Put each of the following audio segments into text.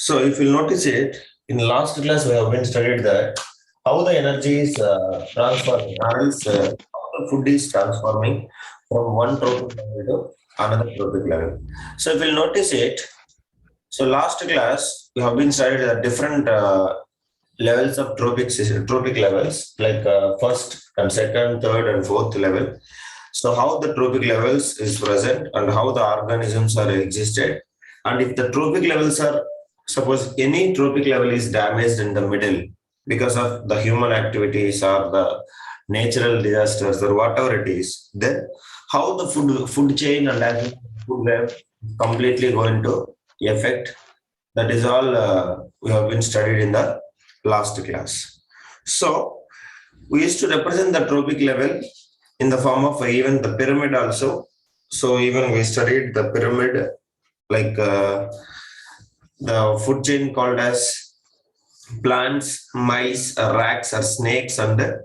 So if you notice it, in last class we have been studied that how the energy is transforming, or else how the food is transforming from one trophic level to another trophic level. So if you notice it, so last class we have been studied the different levels of trophic levels, like first and second, third and fourth level. So how the trophic levels is present and how the organisms are existed. And if the trophic levels are, suppose any trophic level is damaged in the middle because of the human activities or the natural disasters or whatever it is, then how the food chain and food web completely going to affect. That is all we have been studied in the last class. So we used to represent the trophic level in the form of even the pyramid also. So even we studied the pyramid, like the food chain called as plants, mice, rats, or snakes, and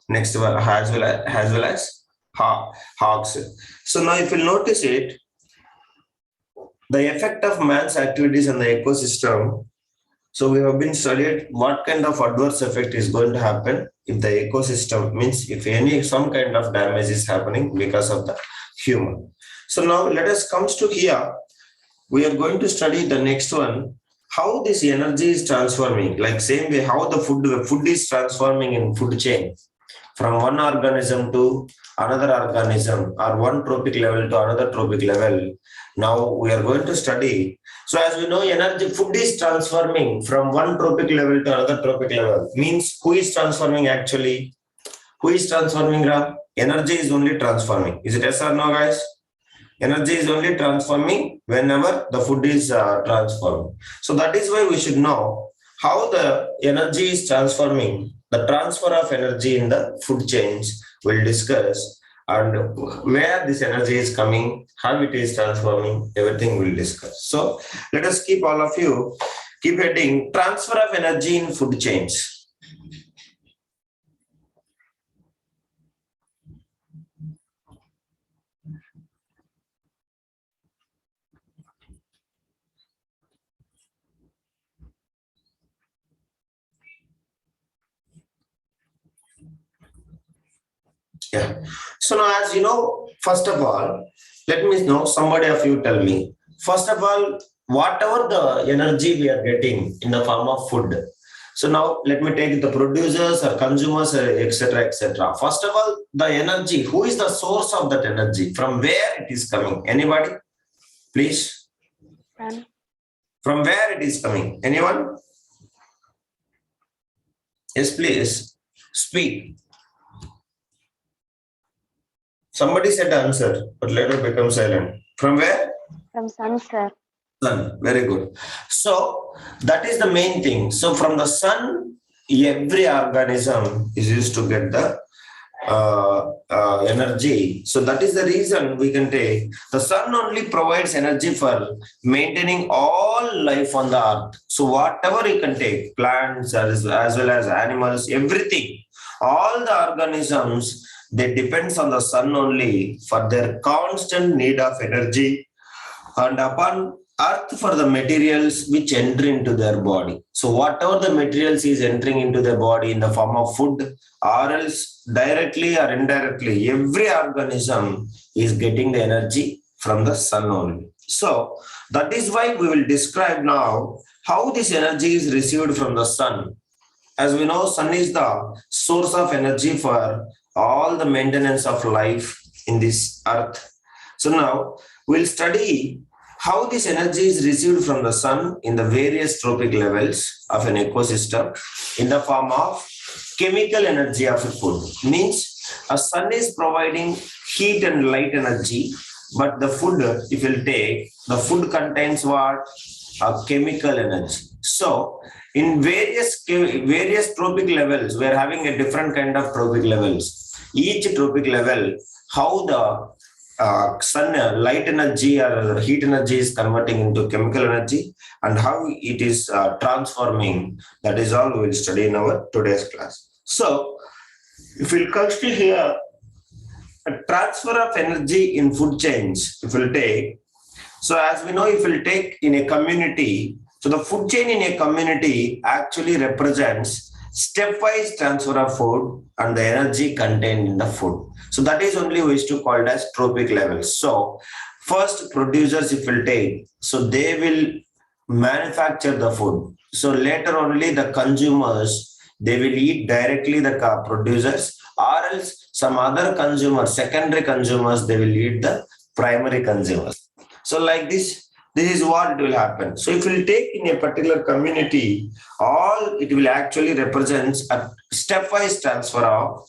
next one as well as hogs. So now if you notice it, the effect of man's activities on the ecosystem. So we have been studied what kind of adverse effect is going to happen if the ecosystem, means if some kind of damage is happening because of the human. So now let us comes to here. We are going to study the next one, how this energy is transforming, like same way how the food is transforming in food chain from one organism to another organism, or one trophic level to another trophic level. Now we are going to study. So as we know, food is transforming from one trophic level to another trophic level. Means who is transforming actually? Who is transforming, Ram? Energy is only transforming. Is it yes or no, guys? Energy is only transforming whenever the food is transformed. So that is why we should know how the energy is transforming. The transfer of energy in the food chains we'll discuss, and where this energy is coming, how it is transforming, everything we'll discuss. So let us keep all of you, keep heading transfer of energy in food chains. Yeah. So now, as you know, first of all, let me know, somebody of you tell me, first of all, whatever the energy we are getting in the form of food. So now let me take the producers or consumers, etc., etc. First of all, the energy, who is the source of that energy? From where it is coming? Anybody? Please. From where it is coming? Anyone? Yes, please. Speak. Somebody said answer, but later become silent. From where? From sun, sir. Sun. Very good. So that is the main thing. So from the sun, every organism is used to get the energy. So that is the reason we can take the sun only provides energy for maintaining all life on the earth. So whatever you can take, plants as well as animals, everything, all the organisms, they depends on the sun only for their constant need of energy, and upon earth for the materials which enter into their body. So whatever the materials is entering into their body in the form of food, or else directly or indirectly, every organism is getting the energy from the sun only. So that is why we will describe now how this energy is received from the sun. As we know, sun is the source of energy for all the maintenance of life in this earth. So now we'll study how this energy is received from the sun in the various trophic levels of an ecosystem in the form of chemical energy of a food. Means a sun is providing heat and light energy, but the food, if you'll take, the food contains what? A chemical energy. So in various trophic levels, we are having a different kind of trophic levels. Each trophic level, how the sun light energy or heat energy is converting into chemical energy, and how it is transforming. That is all we will study in our today's class. So if we'll consider here a transfer of energy in food chains, if we'll take, so as we know, if we'll take in a community, So the food chain in a community actually represents stepwise transfer of food and the energy contained in the food. So that is only we used to call it as trophic levels. So first producers if will take, so they will manufacture the food. So later only the consumers, they will eat directly the producers, or else some other consumers, secondary consumers, they will eat the primary consumers. So like this is what it will happen. So if you take in a particular community, all it will actually represents a stepwise transfer of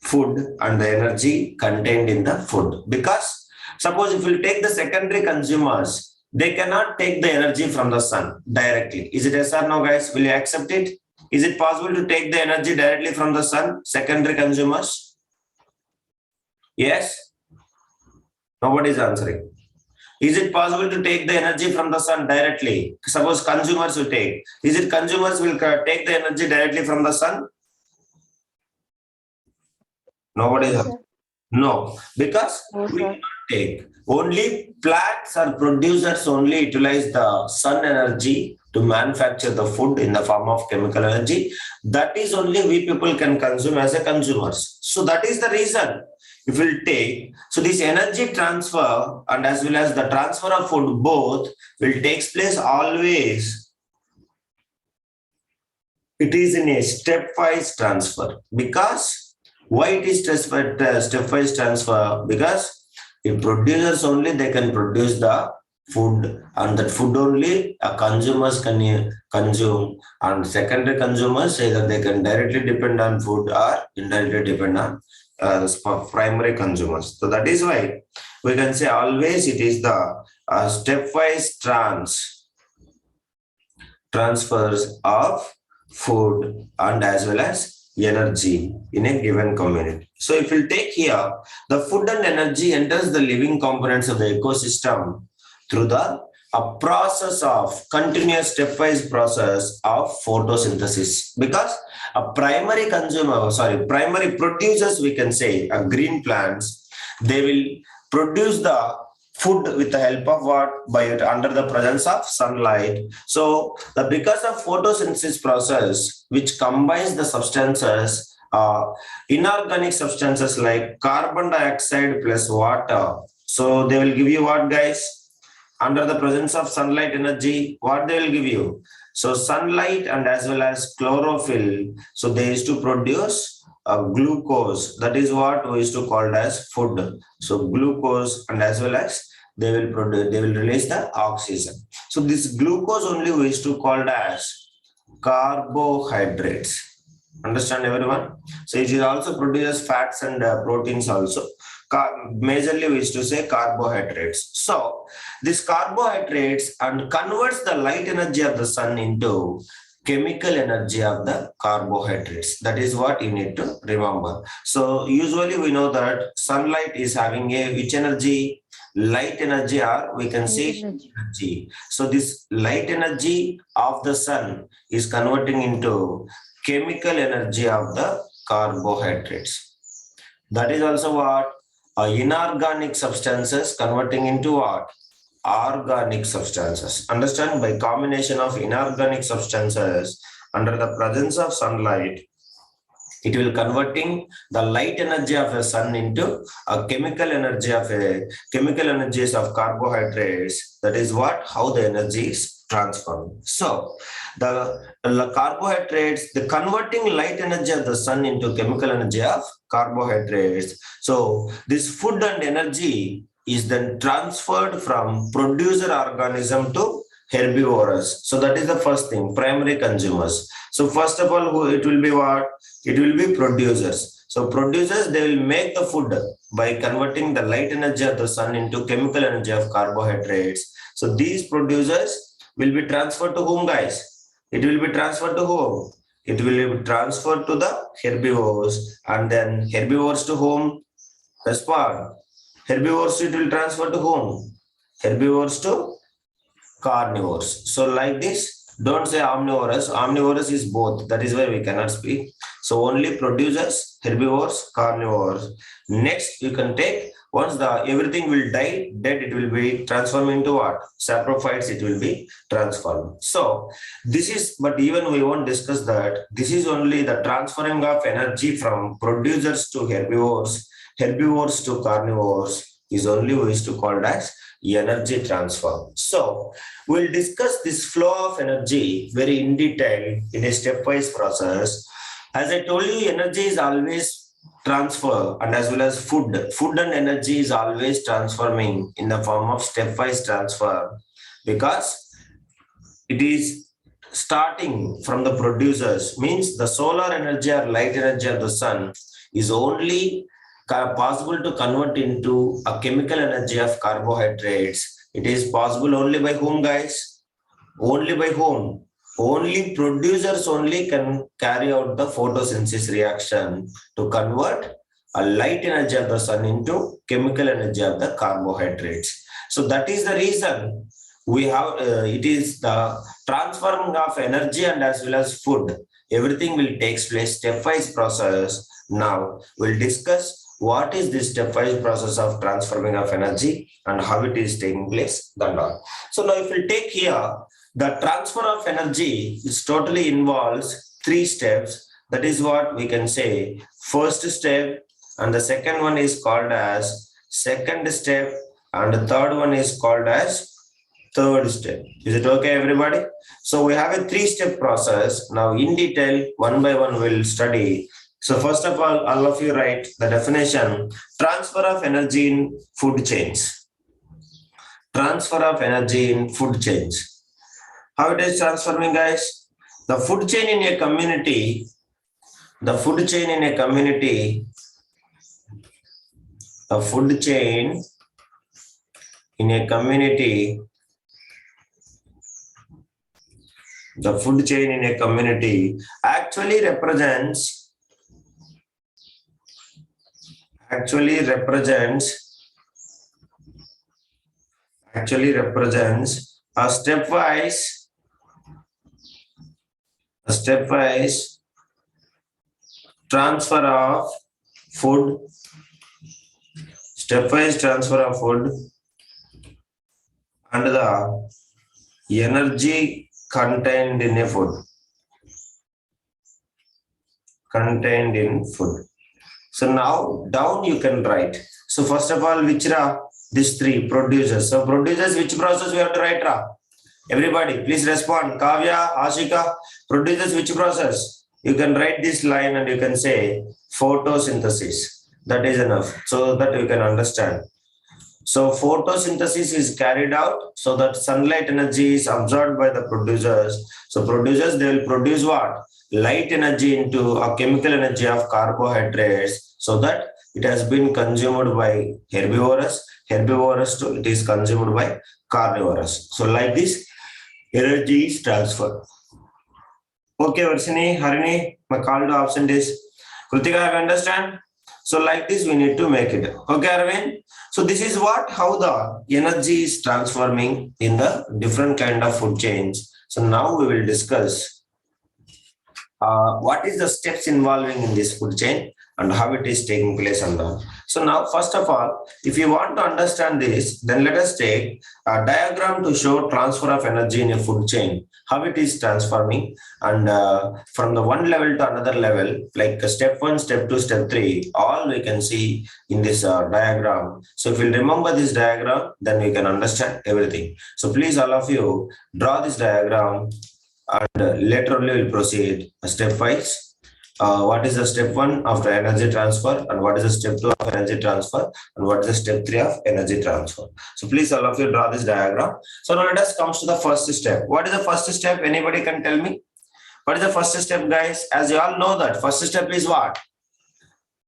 food and the energy contained in the food. Because suppose if you take the secondary consumers, they cannot take the energy from the sun directly. Is it yes or no, guys? Will you accept it? Is it possible to take the energy directly from the sun, secondary consumers? Yes? Nobody is answering. Is it possible to take the energy from the sun directly? Suppose consumers will take. Is it consumers will take the energy directly from the sun? Nobody is. No, because we cannot take. Only plants or producers only utilize the sun energy to manufacture the food in the form of chemical energy. That is only we people can consume as a consumers. So that is the reason. If we'll take, so this energy transfer and as well as the transfer of food both will takes place always. It is in a stepwise transfer. Because why it is stepwise transfer? Because if producers only they can produce the food, and that food only consumers can consume, and secondary consumers either they can directly depend on food or indirectly depend on primary consumers. So that is why we can say always it is the stepwise transfers of food and as well as energy in a given community. So if we take here, the food and energy enters the living components of the ecosystem through the a process of continuous stepwise process of photosynthesis. Because a primary consumer, primary producers, we can say, green plants, they will produce the food with the help of what? By under the presence of sunlight. So because of photosynthesis process, which combines the substances, inorganic substances like carbon dioxide plus water. So they will give you what, guys? Under the presence of sunlight energy, what they will give you? So sunlight and as well as chlorophyll. So they used to produce glucose. That is what we used to call as food. So glucose and as well as they will produce, they will release the oxygen. So this glucose only we used to call as carbohydrates. Understand everyone? So it is also produces fats and proteins also. Majorly we used to say carbohydrates. So this carbohydrates and converts the light energy of the sun into chemical energy of the carbohydrates. That is what you need to remember. So usually we know that sunlight is having a which energy? Light energy, or we can say energy. So this light energy of the sun is converting into chemical energy of the carbohydrates. That is also what? Inorganic substances converting into what? Organic substances. Understand? By combination of inorganic substances under the presence of sunlight, it will converting the light energy of the sun into a chemical energies of carbohydrates. That is what? How the energy is transformed. So the carbohydrates, the converting light energy of the sun into chemical energy of carbohydrates. So this food and energy is then transferred from producer organism to herbivorous. So that is the first thing, primary consumers. So first of all, it will be what? It will be producers. So producers, they will make the food by converting the light energy of the sun into chemical energy of carbohydrates. So these producers will be transferred to whom, guys? It will be transferred to whom? It will be transferred to the herbivores, and then herbivores to whom? Respond. Herbivores, it will transfer to whom? Herbivores to carnivores. So like this, don't say omnivorous. Omnivorous is both. That is why we cannot speak. So only producers, herbivores, carnivores. Next, you can take Once the everything will die, dead, it will be transformed into what? Saprophytes, it will be transformed. So this is, but even we won't discuss that. This is only the transferring of energy from producers to herbivores to carnivores is only we used to call it as energy transfer. So we'll discuss this flow of energy very in detail in a stepwise process. As I told you, energy is always transfer, and as well as food and energy is always transforming in the form of stepwise transfer, because it is starting from the producers, means the solar energy or light energy of the sun is only possible to convert into a chemical energy of carbohydrates. It is possible only by whom, guys? Only by whom? Only producers only can carry out the photosynthesis reaction to convert a light energy of the sun into chemical energy of the carbohydrates. So that is the reason we have, it is the transforming of energy and as well as food. Everything will take place stepwise process. Now we'll discuss what is this stepwise process of transforming of energy and how it is taking place. So now if we take here, the transfer of energy is totally involves 3 steps. That is what we can say first step, and the second one is called as second step, and the third one is called as third step. Is it okay, everybody? So we have a 3-step process. Now in detail, one by one we'll study. So first of all of you write the definition: transfer of energy in food chains. Transfer of energy in food chains. How it is transforming, guys? The food chain in a community, the food chain in a community, the food chain in a community, the food chain in a community actually represents a stepwise transfer of food, and the energy contained in food. So now down you can write. So first of all, which are these 3 producers? So producers, which process we have to write? Everybody, please respond. Kavya, Ashika, producers, which process? You can write this line and you can say photosynthesis. That is enough, so that you can understand. So photosynthesis is carried out so that sunlight energy is absorbed by the producers. So producers, they will produce what? Light energy into a chemical energy of carbohydrates, so that it has been consumed by herbivorous. Herbivorous too, it is consumed by carnivorous. So like this, energy is transferred. Okay, Varsini, Harini, my call to absent is Kritika, have you understand? So like this, we need to make it. Okay, Arvind? So this is how the energy is transforming in the different kind of food chains. So now we will discuss what is the steps involving in this food chain and how it is taking place and all. So now, first of all, if you want to understand this, then let us take a diagram to show transfer of energy in a food chain, how it is transforming, and from the one level to another level, like step 1, step 2, step 3, all we can see in this diagram. So if you remember this diagram, then we can understand everything. So please, all of you, draw this diagram, and later only we'll proceed stepwise. What is the step 1 of the energy transfer, and what is the step 2 of energy transfer, and what is the step 3 of energy transfer. So please, all of you, draw this diagram. So now let us come to the first step. What is the first step? Anybody can tell me? What is the first step, guys? As you all know that first step is what?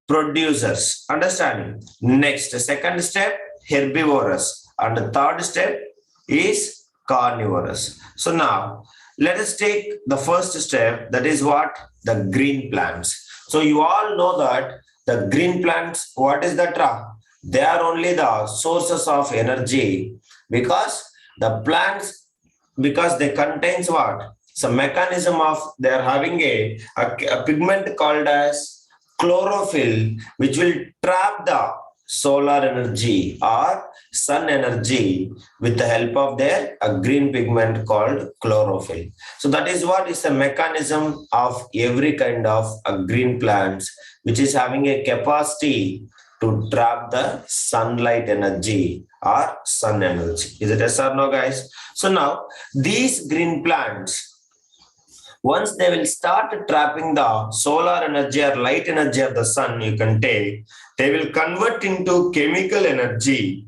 Producers. Understanding. Next, second step, herbivorous. And the third step is carnivorous. So now let us take the first step, that is what? The green plants. So you all know that the green plants, what is that? They are only the sources of energy, because the plants, because they contains what? Some mechanism of, they are having a pigment called as chlorophyll, which will trap the solar energy or sun energy with the help of their green pigment called chlorophyll. So that is what is the mechanism of every kind of green plants which is having a capacity to trap the sunlight energy or sun energy. Is it yes or no, guys? So now these green plants, once they will start trapping the solar energy or light energy of the sun, you can take, they will convert into chemical energy,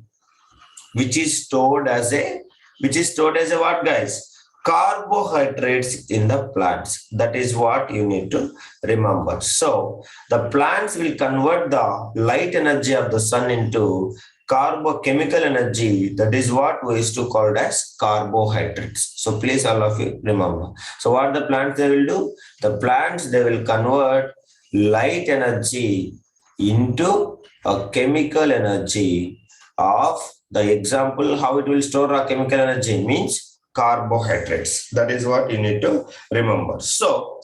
which is stored as a what, guys? Carbohydrates in the plants. That is what you need to remember. So the plants will convert the light energy of the sun into chemical energy. That is what we used to call as carbohydrates. So please all of you remember. So what the plants they will do? The plants they will convert light energy into a chemical energy of the example. How it will store a chemical energy means carbohydrates. That is what you need to remember. So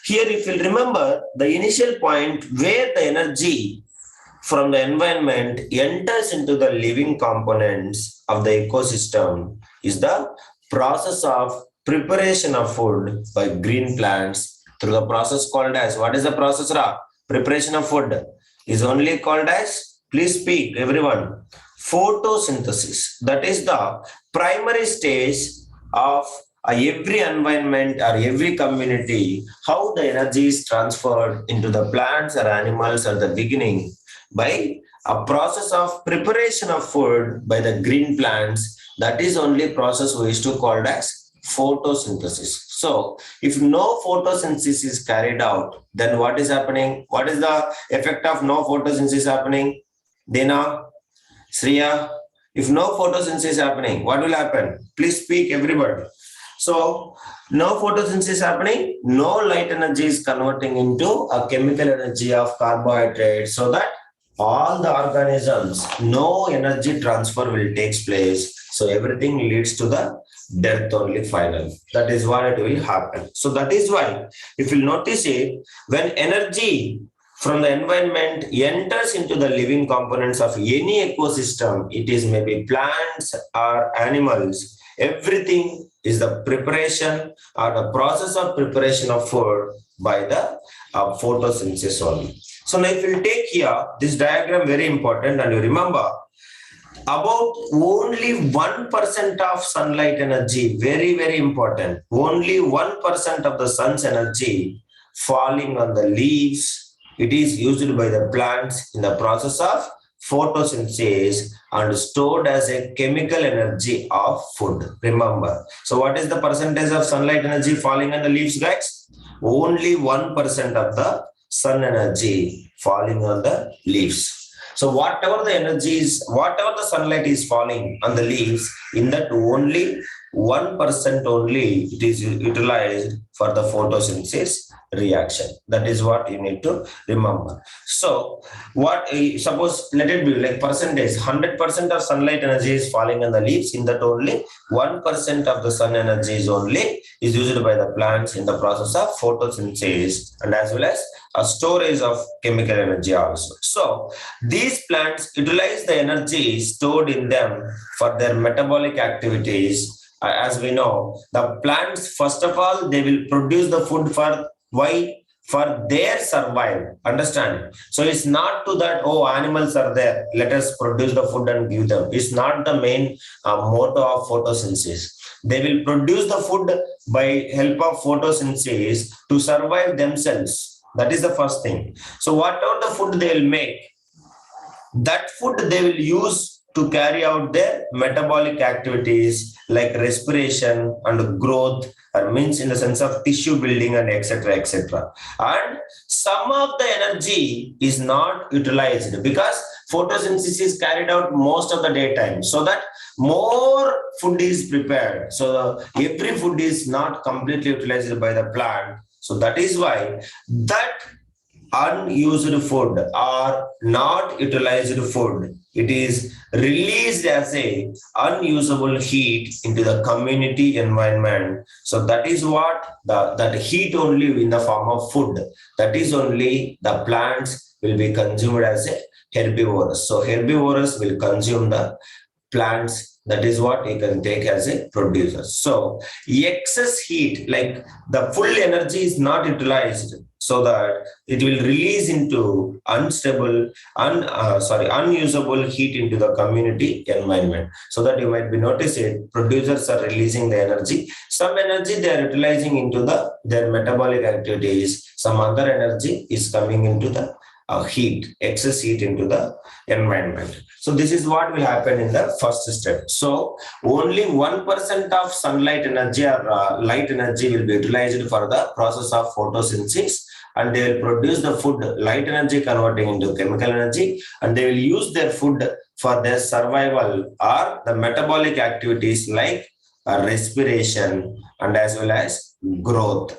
here if you remember the initial point where the energy from the environment enters into the living components of the ecosystem is the process of preparation of food by green plants through the process called as, what is the process, Ra? Preparation of food is only called as, please speak everyone, photosynthesis. That is the primary stage of every environment or every community, how the energy is transferred into the plants or animals at the beginning by a process of preparation of food by the green plants. That is only process we used to call as photosynthesis. So if no photosynthesis is carried out, then what is happening? What is the effect of no photosynthesis happening? Dina, Sriya, if no photosynthesis happening, what will happen? Please speak everybody. So no photosynthesis happening, no light energy is converting into a chemical energy of carbohydrates, so that all the organisms, no energy transfer will take place. So everything leads to the death only final. That is what it will happen. So that is why, if you notice it, when energy from the environment enters into the living components of any ecosystem, it is maybe plants or animals, everything is the preparation or the process of preparation of food by the photosynthesis only. So now if you take here this diagram, very important, and you remember about only 1% of sunlight energy, very, very important. Only 1% of the sun's energy falling on the leaves, it is used by the plants in the process of photosynthesis and stored as a chemical energy of food. Remember. So what is the percentage of sunlight energy falling on the leaves, guys? Only 1% of the sun energy falling on the leaves. So whatever the energy is, whatever the sunlight is falling on the leaves, in that only 1% only it is utilized for the photosynthesis reaction. That is what you need to remember. So what, suppose let it be like percentage, 100% of sunlight energy is falling on the leaves, in that only 1% of the sun energy is used by the plants in the process of photosynthesis, and as well as a storage of chemical energy also. So these plants utilize the energy stored in them for their metabolic activities. As we know, the plants, first of all, they will produce the food for why? For their survival. Understand? So it's not to that, oh, animals are there, let us produce the food and give them. It's not the main motto of photosynthesis. They will produce the food by help of photosynthesis to survive themselves. That is the first thing. So whatever the food they will make, that food they will use to carry out their metabolic activities like respiration and growth, or means in the sense of tissue building and etc. And some of the energy is not utilized because photosynthesis is carried out most of the daytime, so that more food is prepared. So every food is not completely utilized by the plant. So that is why that unused food or not utilized food, it is released as a unusable heat into the community environment. So that is what that heat only in the form of food, that is only the plants will be consumed as a herbivorous. So herbivorous will consume the plants. That is what you can take as a producer. So excess heat, like the full energy is not utilized, so that it will release into unusable heat into the community environment. So that you might be noticing, producers are releasing the energy. Some energy they are utilizing into their metabolic activities. Some other energy is coming into the excess heat into the environment. So this is what will happen in the first step. So only 1% of sunlight energy or light energy will be utilized for the process of photosynthesis, and they will produce the food, light energy converting into chemical energy, and they will use their food for their survival or the metabolic activities like respiration and as well as growth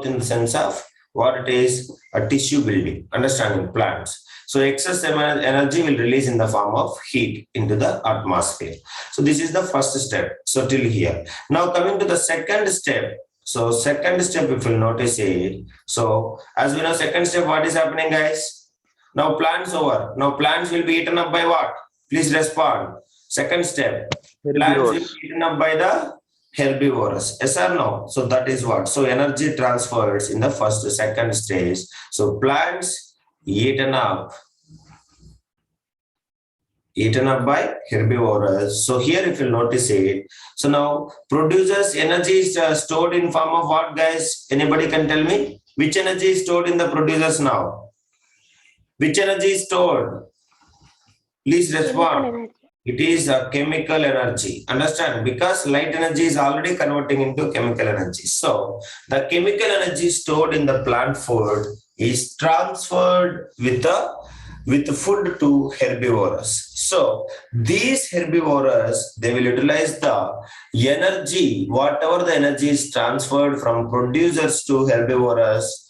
in the sense of what it is, a tissue building, understanding plants. So excess energy will release in the form of heat into the atmosphere. So this is the first step. So till here. Now coming to the second step. So second step, if you'll notice it. So as we know, second step, what is happening, guys? Now plants over. Now plants will be eaten up by what? Please respond. Second step. Plants will be eaten up by the herbivorous. Yes or no? So that is what. So energy transfers in the first, second stage. So plants eaten up by herbivores. So here if you notice it, so now producers energy is stored in form of what, guys? Anybody can tell me? Which energy is stored in the producers now? Which energy is stored? Please respond. It is a chemical energy. Understand? Because light energy is already converting into chemical energy. So the chemical energy stored in the plant food is transferred with food to herbivores. So these herbivores, they will utilize the energy, whatever the energy is transferred from producers to herbivores,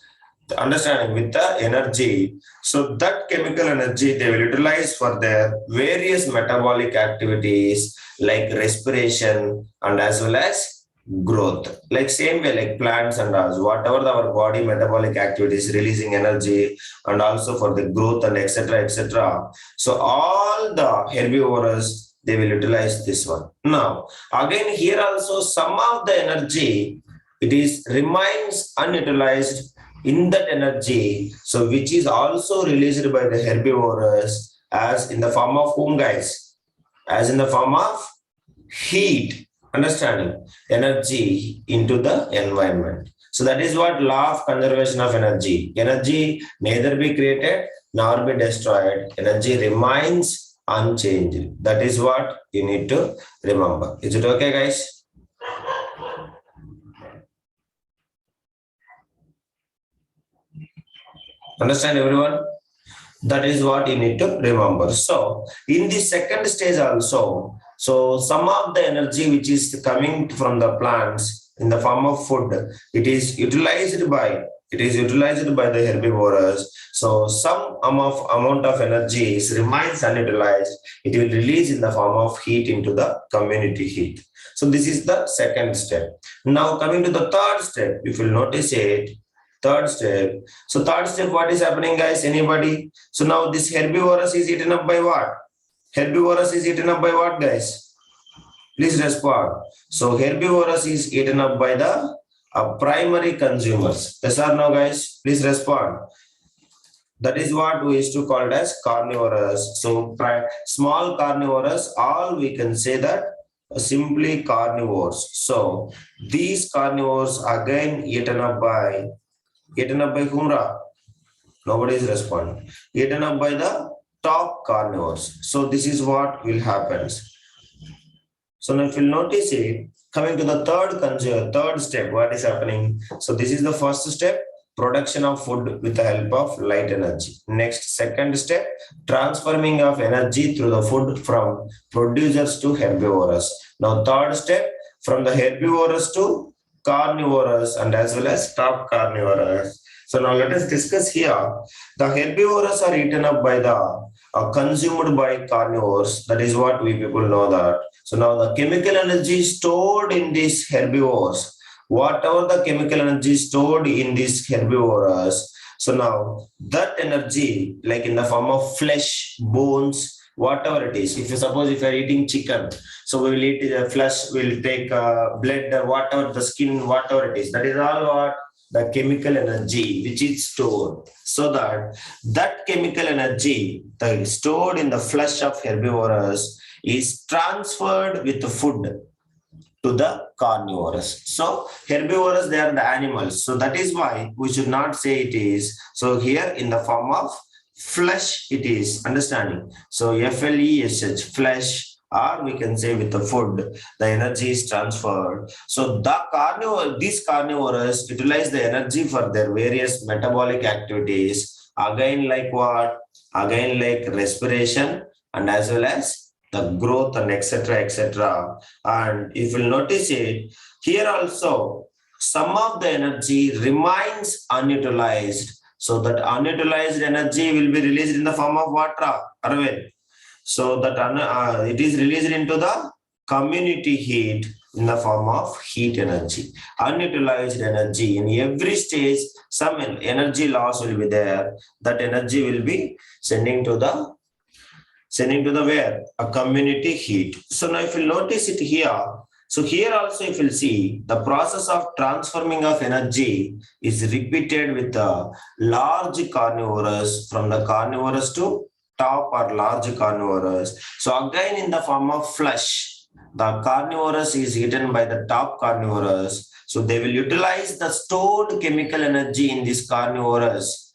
understanding with the energy. So that chemical energy they will utilize for their various metabolic activities like respiration and as well as growth. Like same way like plants and us, whatever our body metabolic activities releasing energy and also for the growth and etc etc. So all the herbivores they will utilize this one. Now again here also some of the energy it is remains unutilized in that energy, so which is also released by the herbivores as in the form of whom, guys? As in the form of heat, understanding energy into the environment. So that is what law of conservation of energy. Energy neither be created nor be destroyed. Energy remains unchanged. That is what you need to remember. Is it okay, guys? Understand, everyone? That is what you need to remember. So in the second stage also, so some of the energy which is coming from the plants in the form of food, it is utilized by the herbivores. So some amount of energy remains unutilized. It will release in the form of heat into the community heat. So this is the second step. Now coming to the third step, if you notice it, third step. So third step, what is happening, guys? Anybody? So now this herbivorous is eaten up by what? Herbivorous is eaten up by what, guys? Please respond. So herbivorous is eaten up by the primary consumers. Yes or no, guys? Please respond. That is what we used to call as carnivorous. So small carnivorous, all we can say that simply carnivores. So these carnivores again eaten up by whom? Nobody is responding. Eaten up by the top carnivores. So this is what will happen. So now if you notice it, coming to the third step, what is happening? So this is the first step, production of food with the help of light energy. Next, second step, transforming of energy through the food from producers to herbivores. Now third step, from the herbivores to carnivores and as well as top carnivores. So now let us discuss here. The herbivores are eaten up by consumed by carnivores. That is what we people know that. So now the chemical energy stored in these herbivores, whatever the chemical energy stored in these herbivores, So now that energy, like in the form of flesh, bones, whatever it is. If you suppose if you are eating chicken, so we will eat the flesh, we'll take blood, whatever the skin, whatever it is. That is all what the chemical energy which is stored. So that chemical energy that is stored in the flesh of herbivores is transferred with the food to the carnivores. So herbivores, they are the animals. So that is why we should not say it is. So here in the form of flesh, it is understanding. So FLESH, flesh, or we can say with the food, the energy is transferred. So these carnivores utilize the energy for their various metabolic activities. Again, like what? Again, like respiration and as well as the growth and etc. etc. And if you'll notice it, here also some of the energy remains unutilized. So that unutilized energy will be released in the form of water, Arvind. So that it is released into the community heat in the form of heat energy. Unutilized energy in every stage, some energy loss will be there. That energy will be sending to the where? A community heat. So now if you notice it here, so here also if you'll see, the process of transforming of energy is repeated with the large carnivores, from the carnivores to top or large carnivores. So again in the form of flesh, the carnivores is eaten by the top carnivores. So they will utilize the stored chemical energy in these carnivores,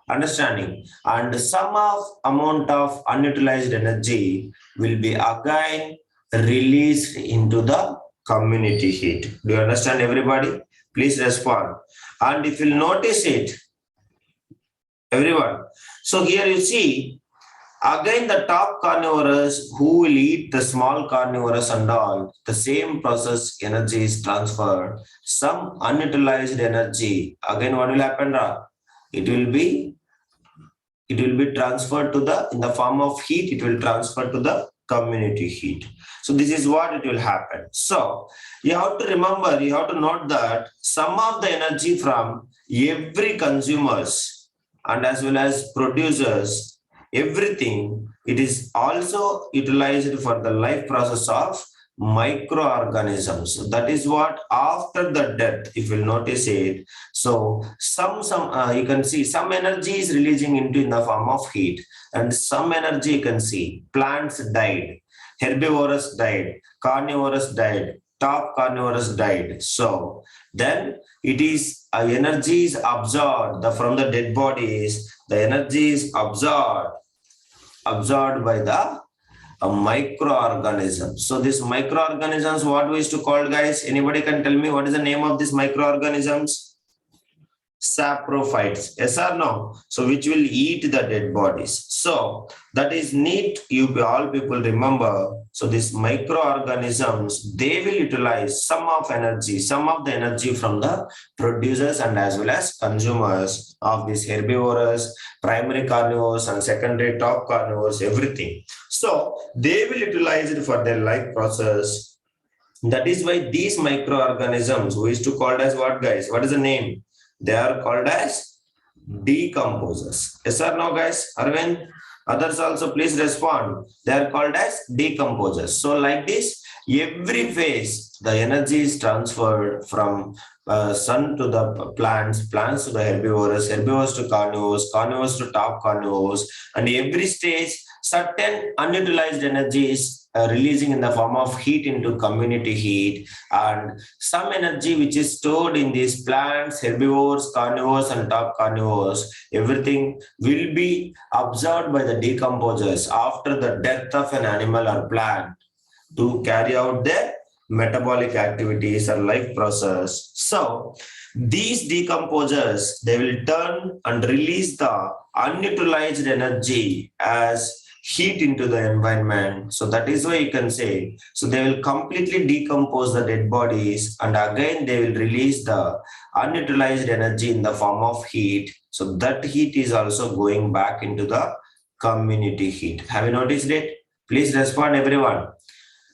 understanding, and some of amount of unutilized energy will be again released into the community heat. Do you understand, everybody? Please respond. And if you'll notice it, everyone, so here you see again the top carnivores who will eat the small carnivores and all, the same process energy is transferred. Some unutilized energy, again what will happen? It will be transferred to the, in the form of heat, it will transfer to the community heat. So this is what it will happen. So you have to remember, you have to note that some of the energy from every consumers and as well as producers, everything, it is also utilized for the life process of microorganisms. That is what after the death, if you'll notice it, so some you can see some energy is releasing into in the form of heat, and some energy you can see plants died, herbivorous died, carnivorous died, top carnivorous died. So then it is energy is absorbed from the dead bodies, the energy is absorbed by the a microorganism. So these microorganisms, what we used to call, guys? Anybody can tell me what is the name of these microorganisms? Saprophytes, yes or no? So which will eat the dead bodies. So that is neat. You all people remember. So these microorganisms, they will utilize some of the energy from the producers and as well as consumers of these herbivores, primary carnivores and secondary top carnivores, everything. So they will utilize it for their life process. That is why these microorganisms, we used to call as what, guys? What is the name? They are called as decomposers. Yes or no, guys? Arvind, others also please respond. They are called as decomposers. So like this, every phase, the energy is transferred from sun to the plants, plants to the herbivores, herbivores to carnivores, carnivores to top carnivores, and every stage, certain unutilized energy is releasing in the form of heat into community heat, and some energy which is stored in these plants, herbivores, carnivores and top carnivores, everything will be absorbed by the decomposers after the death of an animal or plant to carry out their metabolic activities or life process. So these decomposers, they will turn and release the unutilized energy as heat into the environment. So that is why you can say, so they will completely decompose the dead bodies, and again they will release the unutilized energy in the form of heat. So that heat is also going back into the community heat. Have you noticed it? Please respond, everyone.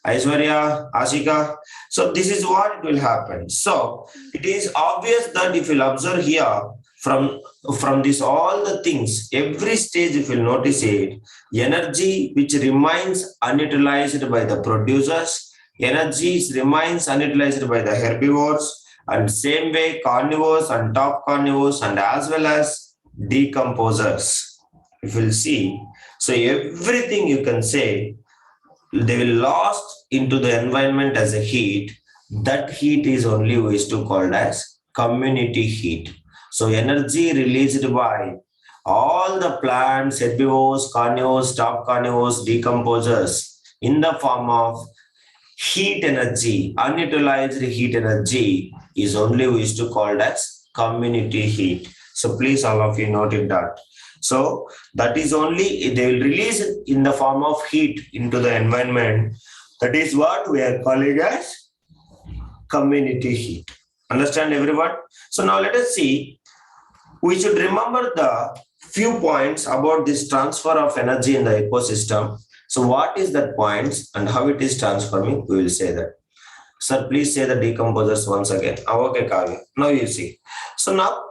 Aishwarya, Ashika. So this is what it will happen. So it is obvious that if you observe here, from this all the things, every stage, if you'll notice it, energy which remains unutilized by the producers, energies remains unutilized by the herbivores, and same way carnivores and top carnivores and as well as decomposers. If you'll see, so everything you can say they will lost into the environment as a heat. That heat is only used to called as community heat. So energy released by all the plants, herbivores, carnivores, top carnivores, decomposers in the form of heat energy, unutilized heat energy is only used to called as community heat. So please all of you note it that. So that is only they will release in the form of heat into the environment. That is what we are calling as community heat. Understand everyone? So now let us see. We should remember the few points about this transfer of energy in the ecosystem. So what is that points and how it is transforming? We will say that. Sir, please say the decomposers once again. Okay, Kavya. Now you see. So now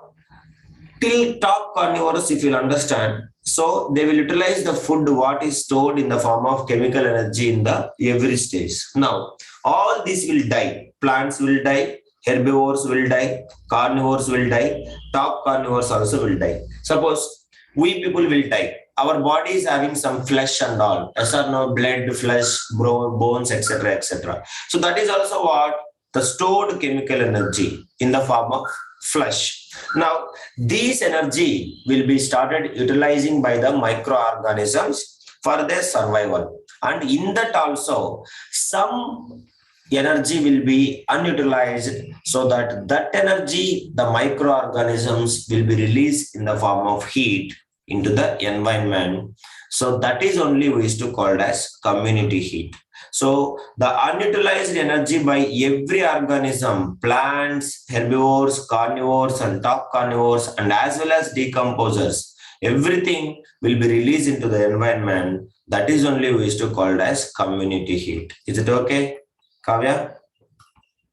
till top carnivores, if you'll understand, so they will utilize the food what is stored in the form of chemical energy in the every stage. Now, all this will die. Plants will die, herbivores will die, carnivores will die, top carnivores also will die. Suppose we people will die. Our body is having some flesh and all. Yes or no, blood, flesh, bones, etc., etc. So that is also what the stored chemical energy in the form of flesh. Now, this energy will be started utilizing by the microorganisms for their survival. And in that also, some energy will be unutilized so that energy, the microorganisms will be released in the form of heat into the environment. So that is only we used to call as community heat. So the unutilized energy by every organism, plants, herbivores, carnivores, and top carnivores, and as well as decomposers, everything will be released into the environment. That is only we used to call as community heat. Is it okay, Kavya?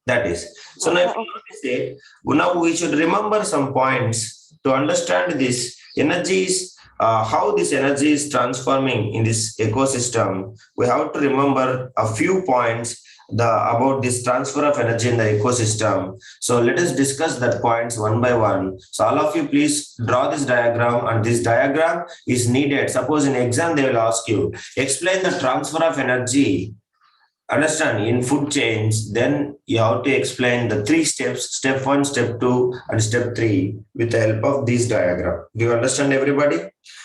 That is. So now, if you notice it, now we should remember some points to understand this energies. How this energy is transforming in this ecosystem, we have to remember a few points about this transfer of energy in the ecosystem. So let us discuss that points one by one. So all of you please draw this diagram, and this diagram is needed. Suppose in exam they will ask you, explain the transfer of energy. Understand in food chains, then you have to explain the 3 steps, step 1, step 2, and step 3 with the help of this diagram. Do you understand everybody?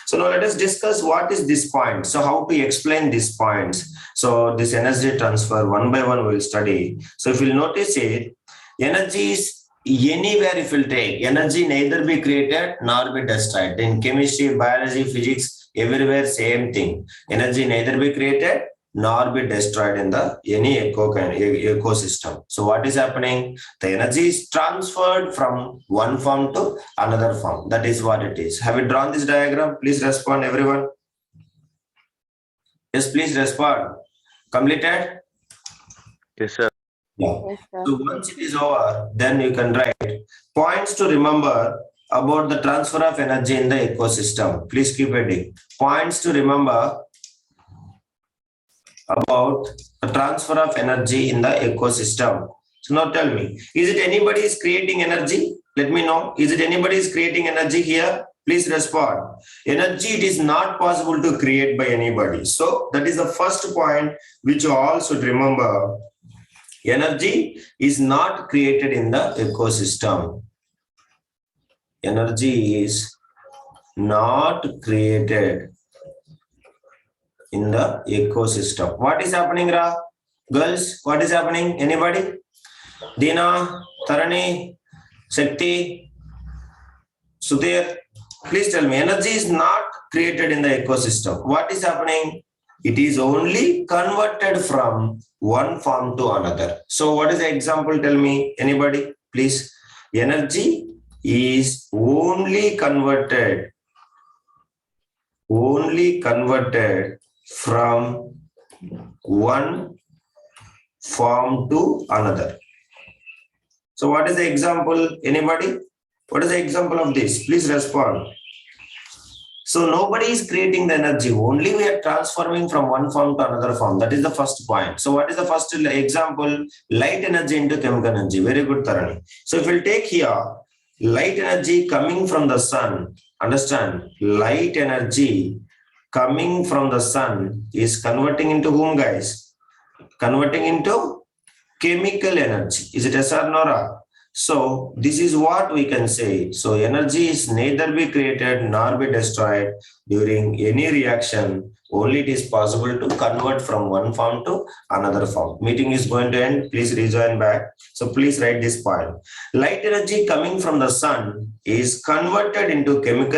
So now let us discuss what is this point. So how to explain these points. So this energy transfer one by one we will study. So if you'll notice it, energy is anywhere if you'll take, energy neither be created nor be destroyed. In chemistry, biology, physics, everywhere same thing. Energy neither be created nor be destroyed in the any ecosystem. So what is happening? The energy is transferred from one form to another form. That is what it is. Have you drawn this diagram? Please respond, everyone. Yes, please respond. Completed? Yes, sir. Yeah. Yes, sir. So once it is over, then you can write points to remember about the transfer of energy in the ecosystem. Please keep reading. Points to remember about the transfer of energy in the ecosystem. So now tell me, is it anybody is creating energy? Let me know. Is it anybody is creating energy here? Please respond. Energy, it is not possible to create by anybody. So that is the first point which you all should remember. Energy is not created in the ecosystem. Energy is not created in the ecosystem. What is happening, Ra? Girls, what is happening? Anybody? Dina, Tarani, Shakti, Sudhir, please tell me. Energy is not created in the ecosystem. What is happening? It is only converted from one form to another. So what is the example? Tell me. Anybody? Please. Energy is only converted from one form to another. So what is the example? Anybody? What is the example of this? Please respond. So nobody is creating the energy. Only we are transforming from one form to another form. That is the first point. So what is the first example? Light energy into chemical energy. Very good, Tarani. So if we'll take here, light energy coming from the sun. Understand? Light energy coming from the sun is converting into whom, guys? Converting into chemical energy. Is it yes or no? So this is what we can say. So energy is neither be created nor be destroyed during any reaction. Only it is possible to convert from one form to another form. Meeting is going to end. Please rejoin back. So please write this point. Light energy coming from the sun is converted into chemical